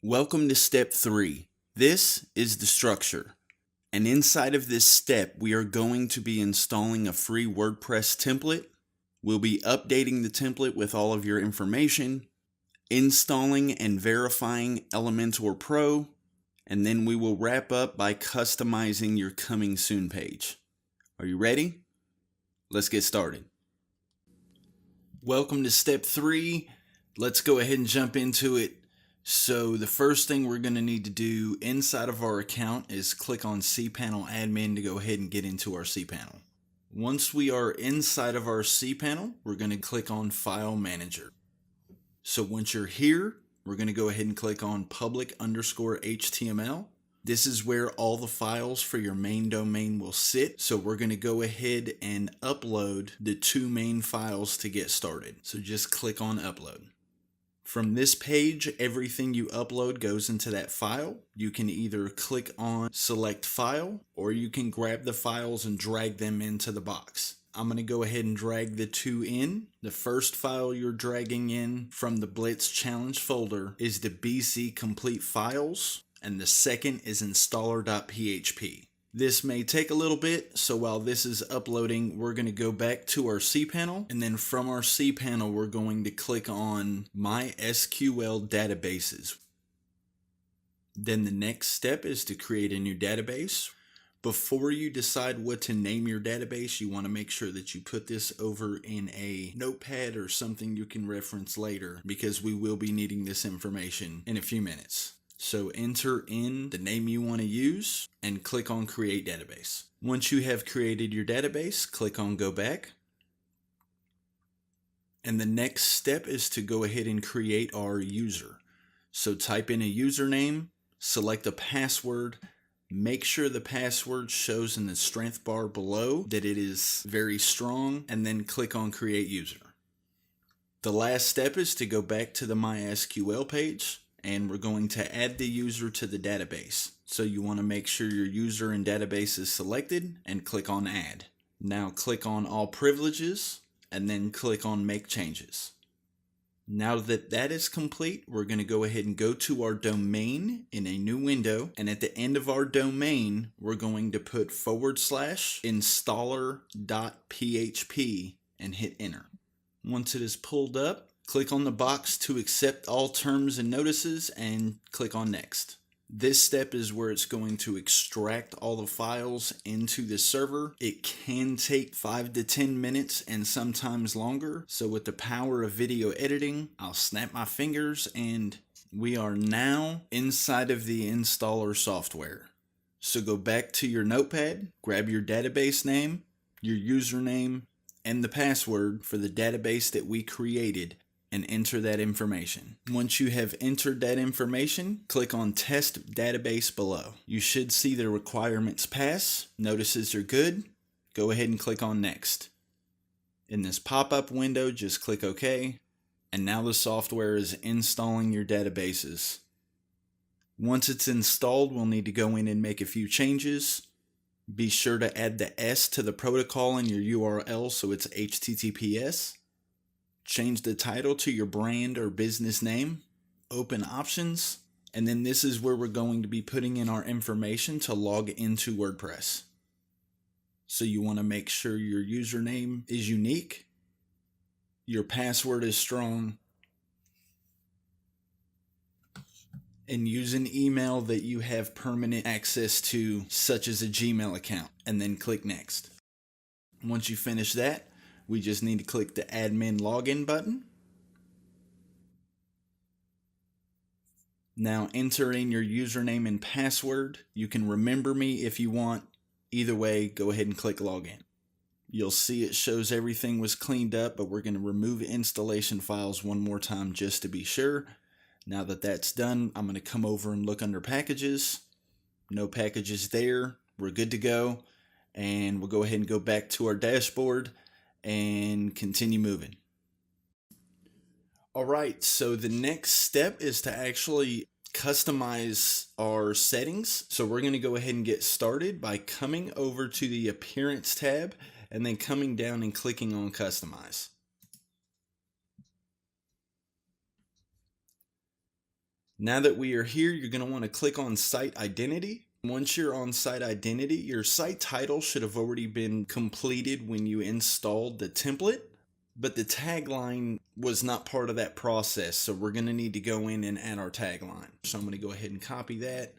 Welcome to step 3. This is the structure. And inside of this step, we are going to be installing a free WordPress template. We'll be updating the template with all of your information, installing and verifying Elementor Pro, and then we will wrap up by customizing your coming soon page. Are you ready? Let's get started. Welcome to step 3. Let's go ahead and jump into it. So the first thing we're going to need to do inside of our account is click on cPanel Admin to go ahead and get into our cPanel. Once we are inside of our cPanel, we're going to click on File Manager. So once you're here, we're going to go ahead and click on public_HTML. This is where all the files for your main domain will sit. So we're going to go ahead and upload the 2 main files to get started. So just click on Upload. From this page, everything you upload goes into that file. You can either click on Select File, or you can grab the files and drag them into the box. I'm going to go ahead and drag the 2 in. The first file you're dragging in from the Blitz Challenge folder is the BC Complete Files, and the second is installer.php. This may take a little bit, so while this is uploading, we're going to go back to our cPanel, and then from our cPanel, we're going to click on MySQL Databases. Then the next step is to create a new database. Before you decide what to name your database, you want to make sure that you put this over in a notepad or something you can reference later, because we will be needing this information in a few minutes. So enter in the name you want to use and click on Create Database. Once you have created your database, click on Go Back. And the next step is to go ahead and create our user. So type in a username, select a password, make sure the password shows in the strength bar below that it is very strong, and then click on Create User. The last step is to go back to the MySQL page, and we're going to add the user to the database. So you want to make sure your user and database is selected and click on Add. Now click on All Privileges and then click on Make Changes. Now that that is complete, we're going to go ahead and go to our domain in a new window, and at the end of our domain, we're going to put /installer.php and hit Enter. Once it is pulled up, click on the box to accept all terms and notices and click on Next. This step is where it's going to extract all the files into the server. It can take 5 to 10 minutes and sometimes longer. So with the power of video editing, I'll snap my fingers and we are now inside of the installer software. So go back to your notepad, grab your database name, your username, and the password for the database that we created, and enter that information. Once you have entered that information, click on Test Database below. You should see the requirements pass. Notices are good. Go ahead and click on Next. In this pop-up window, just click OK, and now the software is installing your databases. Once it's installed, we'll need to go in and make a few changes. Be sure to add the S to the protocol in your URL so it's HTTPS. Change the title to your brand or business name, open options, and then this is where we're going to be putting in our information to log into WordPress. So you want to make sure your username is unique, your password is strong, and use an email that you have permanent access to, such as a Gmail account, and then click Next. Once you finish that, we just need to click the admin login button. Now enter in your username and password. You can remember me if you want. Either way, go ahead and click login. You'll see it shows everything was cleaned up, but we're going to remove installation files one more time just to be sure. Now that that's done, I'm going to come over and look under packages. No packages there. We're good to go. And we'll go ahead and go back to our dashboard and continue moving. Alright, so the next step is to actually customize our settings. So we're going to go ahead and get started by coming over to the Appearance tab and then coming down and clicking on Customize. Now that we are here, you're going to want to click on site identity. Once you're on site identity, your site title should have already been completed when you installed the template, but the tagline was not part of that process. So we're going to need to go in and add our tagline. So I'm going to go ahead and copy that,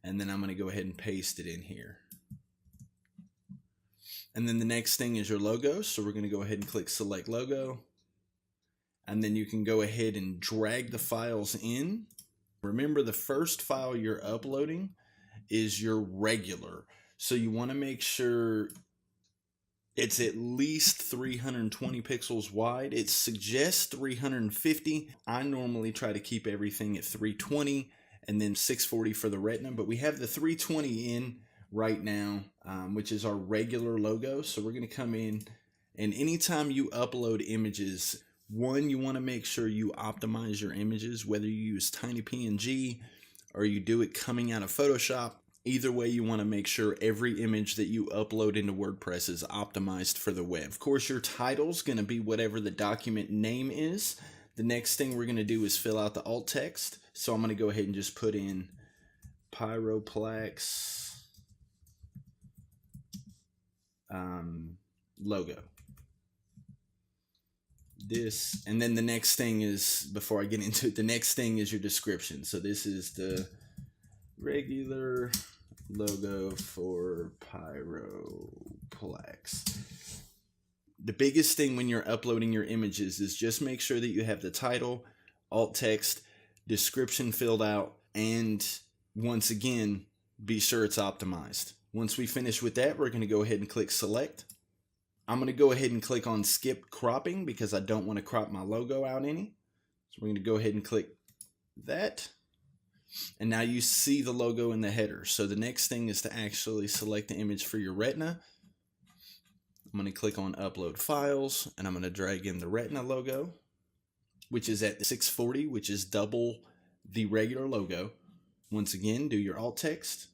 and then I'm going to go ahead and paste it in here. And then the next thing is your logo. So we're going to go ahead and click select logo, and then you can go ahead and drag the files in. Remember, the first file you're uploading is your regular. So you want to make sure it's at least 320 pixels wide. It suggests 350. I normally try to keep everything at 320 and then 640 for the retina, but we have the 320 in right now, which is our regular logo. So we're going to come in, and anytime you upload images, one, you want to make sure you optimize your images, whether you use tiny PNG or you do it coming out of Photoshop. Either way, you want to make sure every image that you upload into WordPress is optimized for the web. Of course, your title is going to be whatever the document name is. The next thing we're going to do is fill out the alt text. So I'm going to go ahead and just put in Pyroplex logo. This, and then the next thing is, before I get into it, the next thing is your description. So this is the regular logo for Pyroplex. The biggest thing when you're uploading your images is just make sure that you have the title, alt text, description filled out, and once again, be sure it's optimized. Once we finish with that, we're going to go ahead and click select. I'm going to go ahead and click on skip cropping because I don't want to crop my logo out any. So we're going to go ahead and click that. And now you see the logo in the header. So the next thing is to actually select the image for your retina. I'm going to click on upload files, and I'm going to drag in the retina logo, which is at 640, which is double the regular logo. Once again, do your alt text.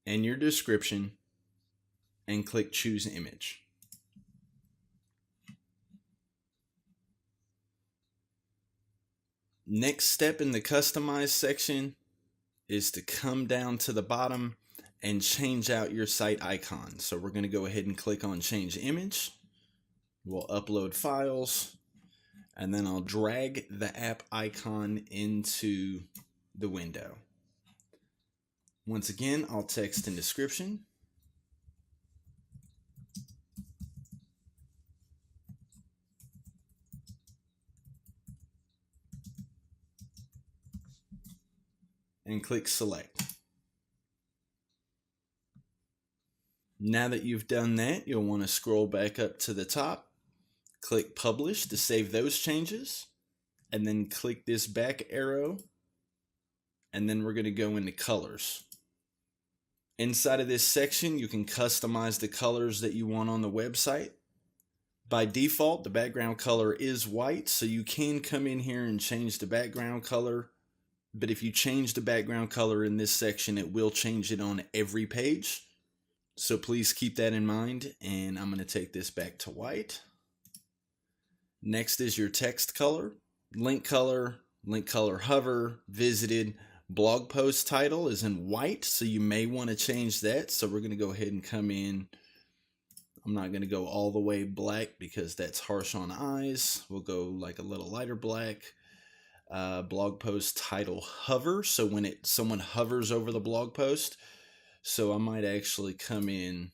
And your description, and click choose image. Next step in the customize section is to come down to the bottom and change out your site icon. So we're going to go ahead and click on change image. We'll upload files, and then I'll drag the app icon into the window. Once again, alt text and description. And click select. Now that you've done that, you'll want to scroll back up to the top, click publish to save those changes, and then click this back arrow, and then we're going to go into colors. Inside of this section, you can customize the colors that you want on the website. By default, the background color is white, so you can come in here and change the background color. But if you change the background color in this section, it will change it on every page. So please keep that in mind, and I'm going to take this back to white. Next is your text color, link color hover, visited. Blog post title is in white, so you may want to change that. So we're going to go ahead and come in. I'm not going to go all the way black because that's harsh on eyes. We'll go like a little lighter black. Blog post title hover, so when someone hovers over the blog post. So I might actually come in,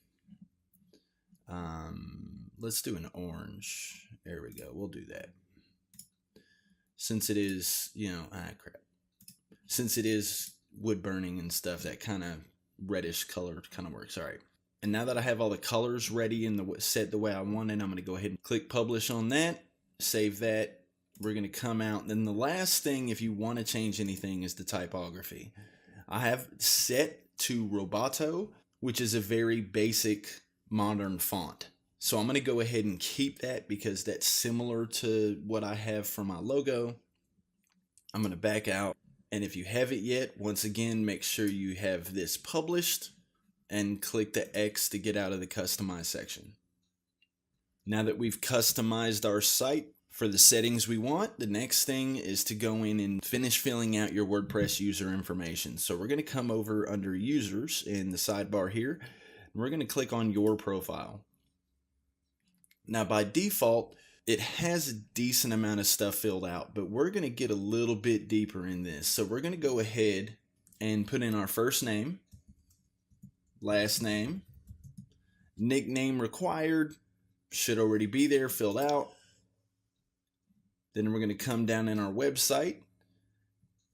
let's do an orange. There we go. We'll do that. Since it is, since it is wood burning and stuff, that kind of reddish color kind of works. All right. And now that I have all the colors ready and set the way I want it, I'm going to go ahead and click publish on that, save that. We're going to come out. Then the last thing, if you want to change anything, is the typography. I have set to Roboto, which is a very basic modern font. So I'm going to go ahead and keep that because that's similar to what I have for my logo. I'm going to back out, And if you haven't yet, once again, make sure you have this published and click the X to get out of the customize section. Now that we've customized our site for the settings we want, the next thing is to go in and finish filling out your WordPress user information. So we're going to come over under users in the sidebar here, and we're going to click on your profile. Now by default, it has a decent amount of stuff filled out, but we're going to get a little bit deeper in this. So we're going to go ahead and put in our first name, last name, nickname required, should already be there, filled out. Then we're going to come down in our website.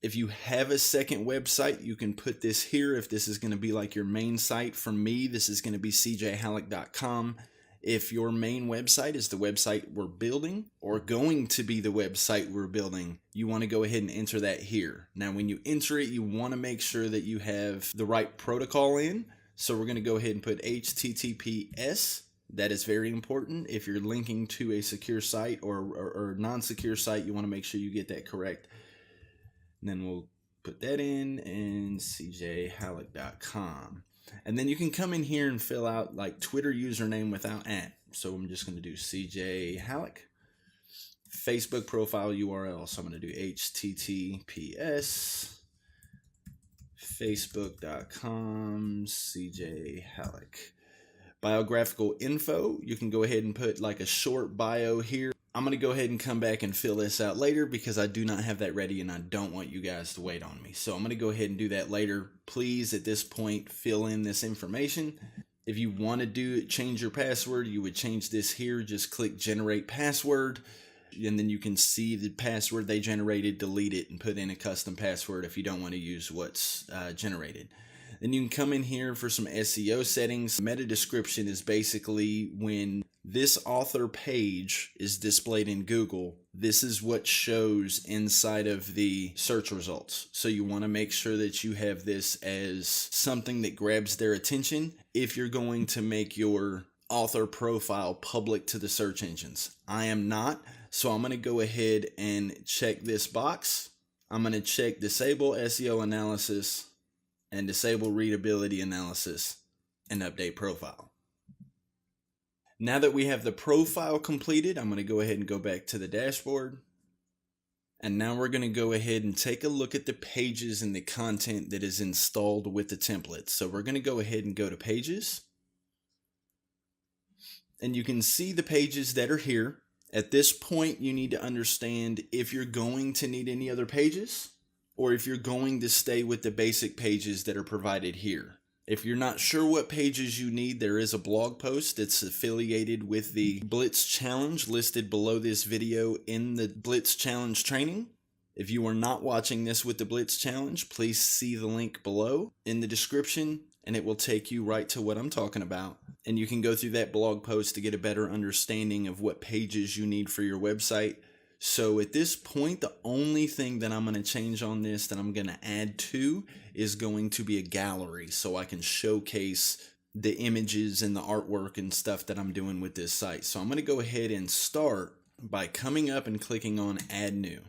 If you have a second website, you can put this here if this is going to be like your main site. For me, this is going to be cjhalleck.com. If your main website is the website we're building or going to be the website we're building, you want to go ahead and enter that here. Now, when you enter it, you want to make sure that you have the right protocol in. So we're going to go ahead and put HTTPS. That is very important. If you're linking to a secure site or non-secure site, you want to make sure you get that correct. And then we'll put that in and cjhalleck.com. And then you can come in here and fill out like Twitter username without @ So I'm just going to do CJ Halleck. Facebook profile URL. So I'm going to do HTTPS facebook.com CJ Halleck. Biographical info, you can go ahead and put like a short bio here. I'm going to go ahead and come back and fill this out later because I do not have that ready and I don't want you guys to wait on me. So I'm going to go ahead and do that later. Please, at this point, fill in this information. If you want to change your password, you would change this here. Just click generate password, and then you can see the password they generated, delete it, and put in a custom password if you don't want to use what's generated. Then you can come in here for some SEO settings. Meta description is basically when this author page is displayed in Google, this is what shows inside of the search results. So you want to make sure that you have this as something that grabs their attention if you're going to make your author profile public to the search engines. I am not, so I'm going to go ahead and check this box. I'm going to check disable SEO analysis and disable readability analysis and update profile. Now that we have the profile completed, I'm going to go ahead and go back to the dashboard. And now we're going to go ahead and take a look at the pages and the content that is installed with the template. So we're going to go ahead and go to pages. And you can see the pages that are here. At this point, you need to understand if you're going to need any other pages, or if you're going to stay with the basic pages that are provided here. If you're not sure what pages you need, there is a blog post that's affiliated with the Blitz Challenge listed below this video in the Blitz Challenge training. If you are not watching this with the Blitz Challenge, please see the link below in the description, and it will take you right to what I'm talking about. And you can go through that blog post to get a better understanding of what pages you need for your website. So at this point, the only thing that I'm going to change on this that I'm going to add to is going to be a gallery so I can showcase the images and the artwork and stuff that I'm doing with this site. So I'm going to go ahead and start by coming up and clicking on Add New.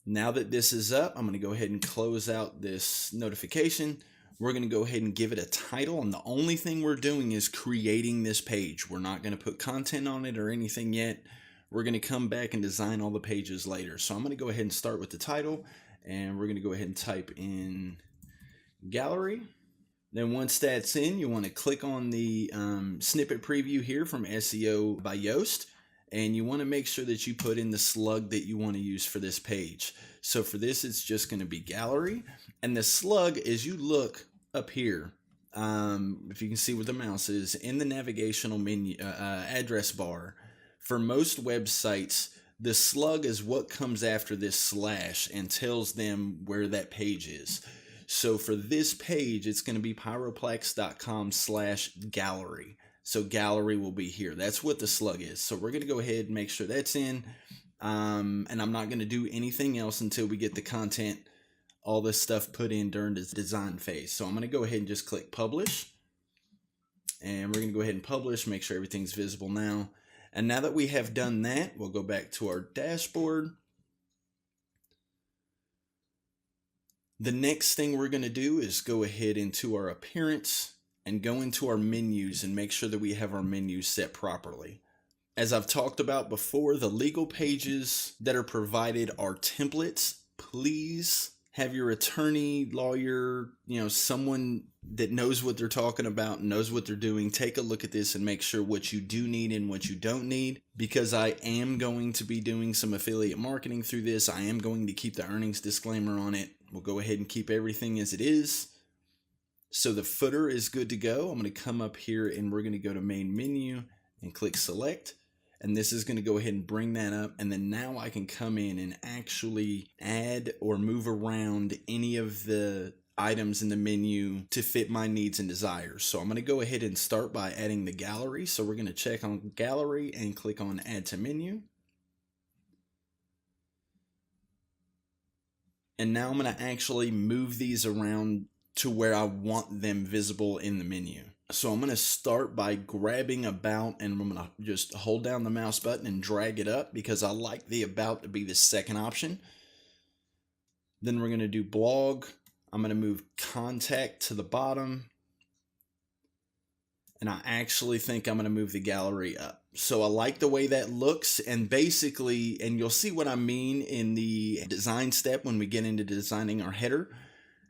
Now that this is up, I'm going to go ahead and close out this notification. We're going to go ahead and give it a title, and the only thing we're doing is creating this page. We're not going to put content on it or anything yet. We're going to come back and design all the pages later. So I'm going to go ahead and start with the title, and we're going to go ahead and type in gallery. Then once that's in, you want to click on the snippet preview here from SEO by Yoast, and you want to make sure that you put in the slug that you want to use for this page. So for this, it's just going to be gallery. And the slug, as you look up here, if you can see where the mouse is, in the navigational menu address bar, for most websites, the slug is what comes after this slash and tells them where that page is. So for this page, it's going to be pyroplex.com/gallery. So gallery will be here. That's what the slug is. So we're going to go ahead and make sure that's in. And I'm not going to do anything else until we get the content, all this stuff put in during the design phase. So I'm going to go ahead and just click publish. And we're going to go ahead and publish, make sure everything's visible now. And now that we have done that, we'll go back to our dashboard. The next thing we're going to do is go ahead into our appearance and go into our menus and make sure that we have our menus set properly. As I've talked about before, the legal pages that are provided are templates. Please have your attorney, lawyer, someone that knows what they're talking about, knows what they're doing, take a look at this and make sure what you do need and what you don't need, because I am going to be doing some affiliate marketing through this. I am going to keep the earnings disclaimer on it. We'll go ahead and keep everything as it is. So the footer is good to go. I'm going to come up here and we're going to go to main menu and click select. And this is going to go ahead and bring that up. And then now I can come in and actually add or move around any of the items in the menu to fit my needs and desires. So I'm going to go ahead and start by adding the gallery. So we're going to check on gallery and click on add to menu. And now I'm going to actually move these around to where I want them visible in the menu. So I'm going to start by grabbing about, and I'm going to just hold down the mouse button and drag it up because I like the about to be the second option. Then we're going to do blog. I'm going to move contact to the bottom. And I actually think I'm going to move the gallery up. So I like the way that looks, and basically, and you'll see what I mean in the design step when we get into designing our header,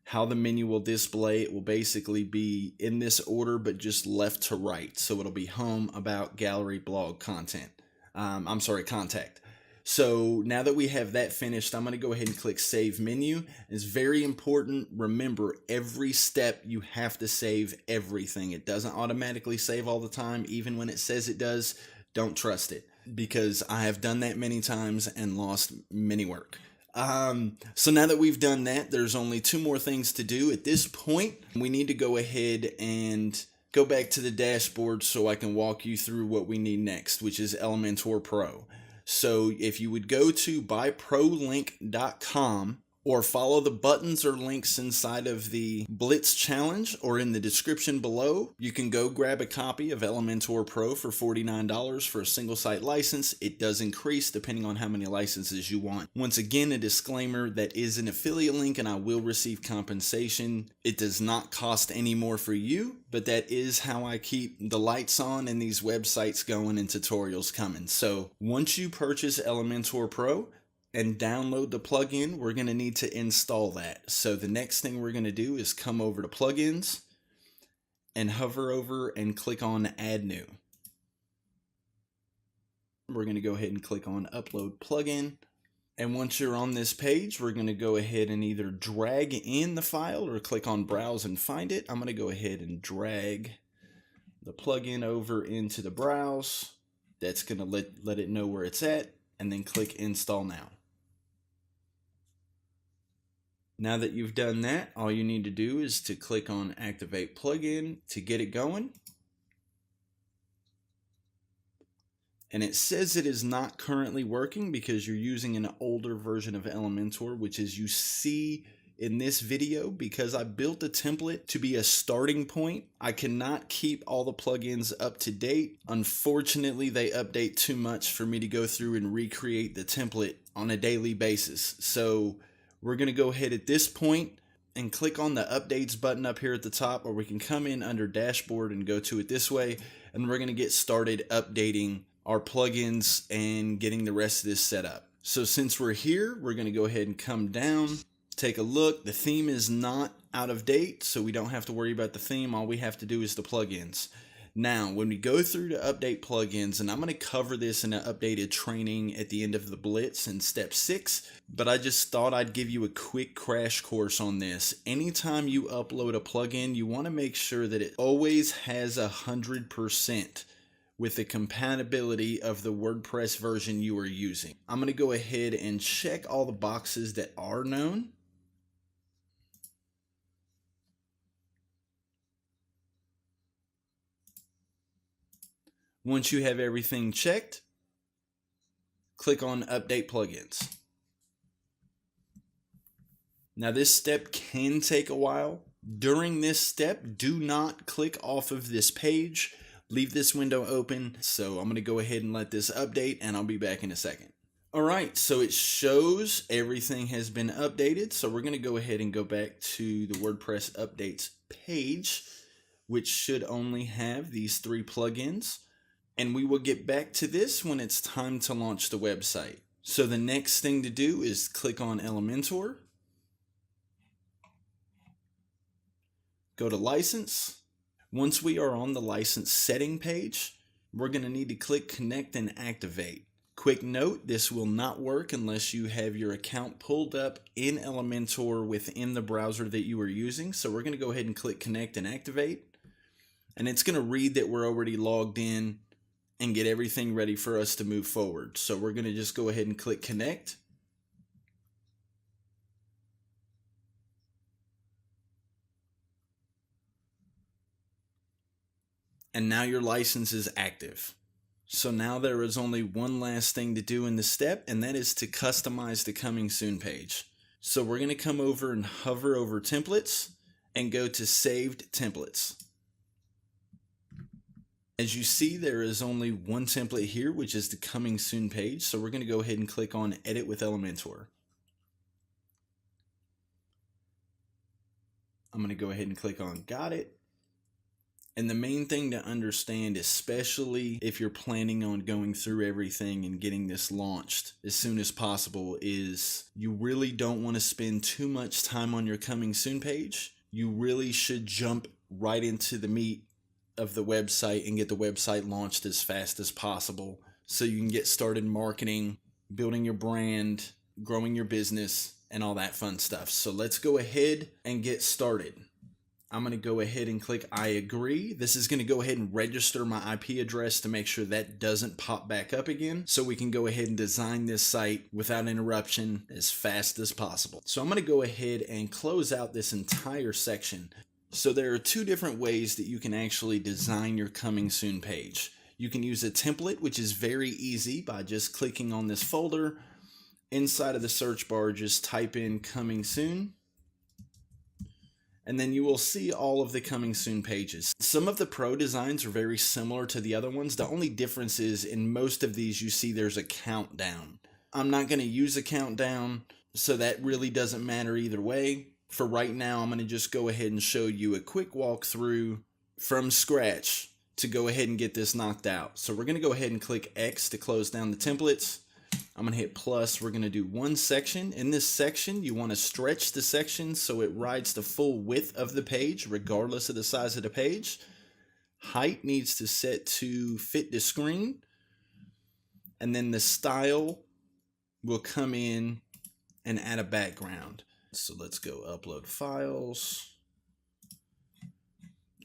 how the menu will display. It will basically be in this order, but just left to right. So it'll be home, about, gallery, blog, content. Contact. So now that we have that finished, I'm going to go ahead and click Save Menu. It's very important. Remember, every step you have to save everything. It doesn't automatically save all the time. Even when it says it does, don't trust it, because I have done that many times and lost many work. So now that we've done that, there's only two more things to do. At this point, we need to go ahead and go back to the dashboard so I can walk you through what we need next, which is Elementor Pro. So if you would go to buyprolink.com or follow the buttons or links inside of the Blitz challenge or in the description below, you can go grab a copy of Elementor Pro for $49 for a single site license. It does increase depending on how many licenses you want. Once again, a disclaimer, that is an affiliate link and I will receive compensation. It does not cost any more for you, but that is how I keep the lights on and these websites going and tutorials coming. So once you purchase Elementor Pro and download the plugin, we're going to need to install that. So the next thing we're going to do is come over to plugins and hover over and click on add new. We're going to go ahead and click on upload plugin. And once you're on this page, we're going to go ahead and either drag in the file or click on browse and find it. I'm going to go ahead and drag the plugin over into the browse. That's going to let it know where it's at, and then click install now. Now that you've done that, all you need to do is to click on activate plugin to get it going. And it says it is not currently working because you're using an older version of Elementor, which is you see in this video, because I built a template to be a starting point. I cannot keep all the plugins up to date. Unfortunately, they update too much for me to go through and recreate the template on a daily basis. So we're going to go ahead at this point and click on the updates button up here at the top, or we can come in under dashboard and go to it this way. And we're going to get started updating our plugins and getting the rest of this set up. So since we're here, we're going to go ahead and come down, take a look. The theme is not out of date, so we don't have to worry about the theme. All we have to do is the plugins. Now, when we go through to update plugins, and I'm going to cover this in an updated training at the end of the Blitz in step 6, but I just thought I'd give you a quick crash course on this. Anytime you upload a plugin, you want to make sure that it always has 100% with the compatibility of the WordPress version you are using. I'm going to go ahead and check all the boxes that are known. Once you have everything checked, click on Update Plugins. Now this step can take a while. During this step, do not click off of this page. leave this window open. So I'm going to go ahead and let this update, and I'll be back in a second. All right, so it shows everything has been updated. So we're going to go ahead and go back to the WordPress updates page, which should only have these 3 plugins. And we will get back to this when it's time to launch the website. So the next thing to do is click on Elementor, go to license. Once we are on the license setting page, we're going to need to click connect and activate. Quick note, this will not work unless you have your account pulled up in Elementor within the browser that you are using. So we're going to go ahead and click connect and activate. And it's going to read that we're already logged in and get everything ready for us to move forward. So we're going to just go ahead and click connect. And now your license is active. So now there is only one last thing to do in this step, and that is to customize the coming soon page. So we're going to come over and hover over templates and go to saved templates. As you see, there is only one template here, which is the coming soon page. So we're going to go ahead and click on edit with Elementor. I'm going to go ahead and click on got it. And the main thing to understand, especially if you're planning on going through everything and getting this launched as soon as possible, is you really don't want to spend too much time on your coming soon page. You really should jump right into the meat of the website and get the website launched as fast as possible so you can get started marketing, building your brand, growing your business, and all that fun stuff. So let's go ahead and get started. I'm going to go ahead and click I agree. This is going to go ahead and register my IP address to make sure that doesn't pop back up again, so we can go ahead and design this site without interruption as fast as possible. So I'm going to go ahead and close out this entire section. So there are 2 different ways that you can actually design your coming soon page. You can use a template, which is very easy by just clicking on this folder. Inside of the search bar, just type in coming soon. And then you will see all of the coming soon pages. Some of the pro designs are very similar to the other ones. The only difference is in most of these you see there's a countdown. I'm not going to use a countdown, so that really doesn't matter either way. For right now, I'm going to just go ahead and show you a quick walkthrough from scratch to go ahead and get this knocked out. So we're going to go ahead and click X to close down the templates. I'm going to hit plus. We're going to do one section. In this section, you want to stretch the section so it rides the full width of the page, regardless of the size of the page. Height needs to set to fit the screen. And then the style will come in and add a background. So let's go upload files.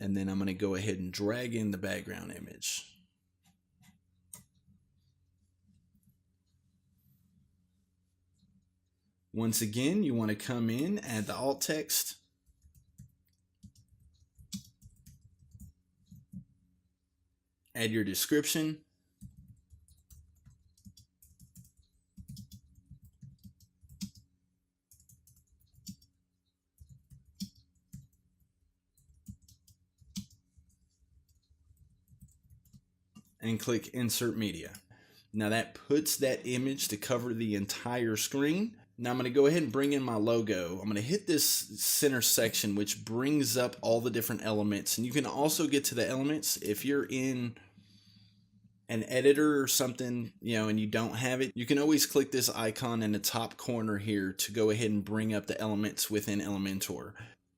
And then I'm going to go ahead and drag in the background image. Once again, you want to come in, add the alt text. Add your description. And click Insert Media. Now that puts that image to cover the entire screen. Now I'm going to go ahead and bring in my logo. I'm going to hit this center section, which brings up all the different elements. And you can also get to the elements if you're in an editor or something, and you don't have it. You can always click this icon in the top corner here to go ahead and bring up the elements within Elementor.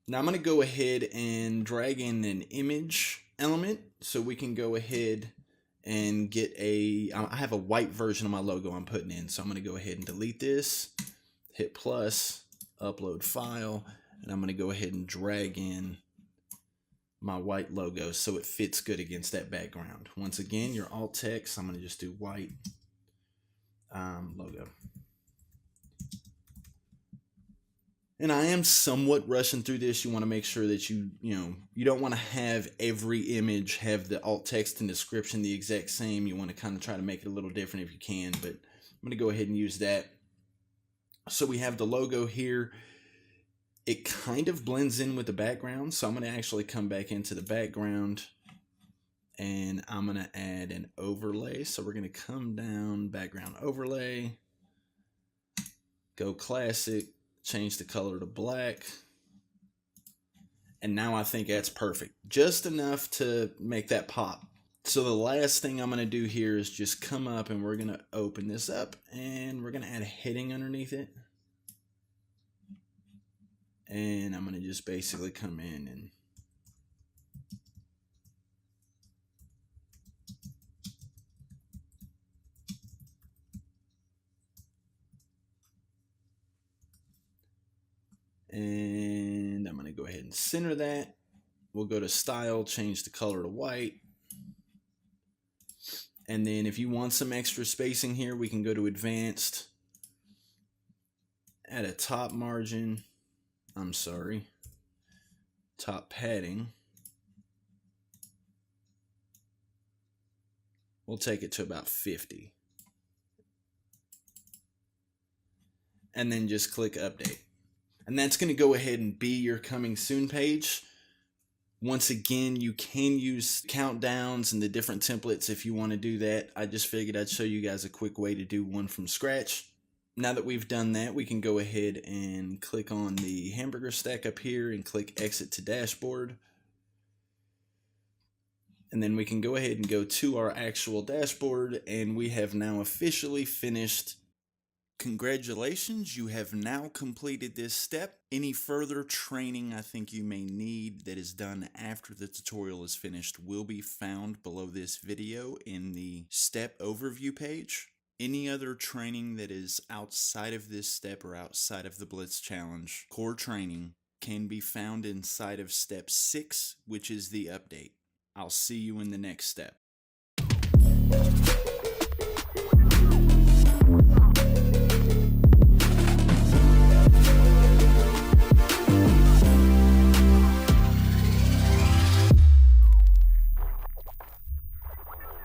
Now I'm going to go ahead and drag in an image element so we can go ahead and get I have a white version of my logo I'm putting in. So I'm going to go ahead and delete this, hit plus, upload file, and I'm going to go ahead and drag in my white logo so it fits good against that background. Once again, your alt text, I'm going to just do white logo. And I am somewhat rushing through this. You want to make sure that you don't want to have every image have the alt text and description the exact same. You want to kind of try to make it a little different if you can, but I'm going to go ahead and use that. So we have the logo here. It kind of blends in with the background, so I'm going to actually come back into the background. And I'm going to add an overlay. So we're going to come down, background overlay, go classic, change the color to black. And now I think that's perfect. Just enough to make that pop. So the last thing I'm going to do here is just come up and we're going to open this up and we're going to add a heading underneath it. And I'm going to just basically come in and I'm going to go ahead and center that. We'll go to style, change the color to white. And then if you want some extra spacing here, we can go to advanced, add a top margin, top padding. We'll take it to about 50. And then just click update. And that's going to go ahead and be your coming soon page. Once again, you can use countdowns and the different templates if you want to do that. I just figured I'd show you guys a quick way to do one from scratch. Now that we've done that, we can go ahead and click on the hamburger stack up here and click exit to dashboard. And then we can go ahead and go to our actual dashboard, and we have now officially finished. Congratulations, you have now completed this step. Any further training I think you may need that is done after the tutorial is finished will be found below this video in the step overview page. Any other training that is outside of this step or outside of the Blitz challenge core training can be found inside of step 6, which is the update. I'll see you in the next step.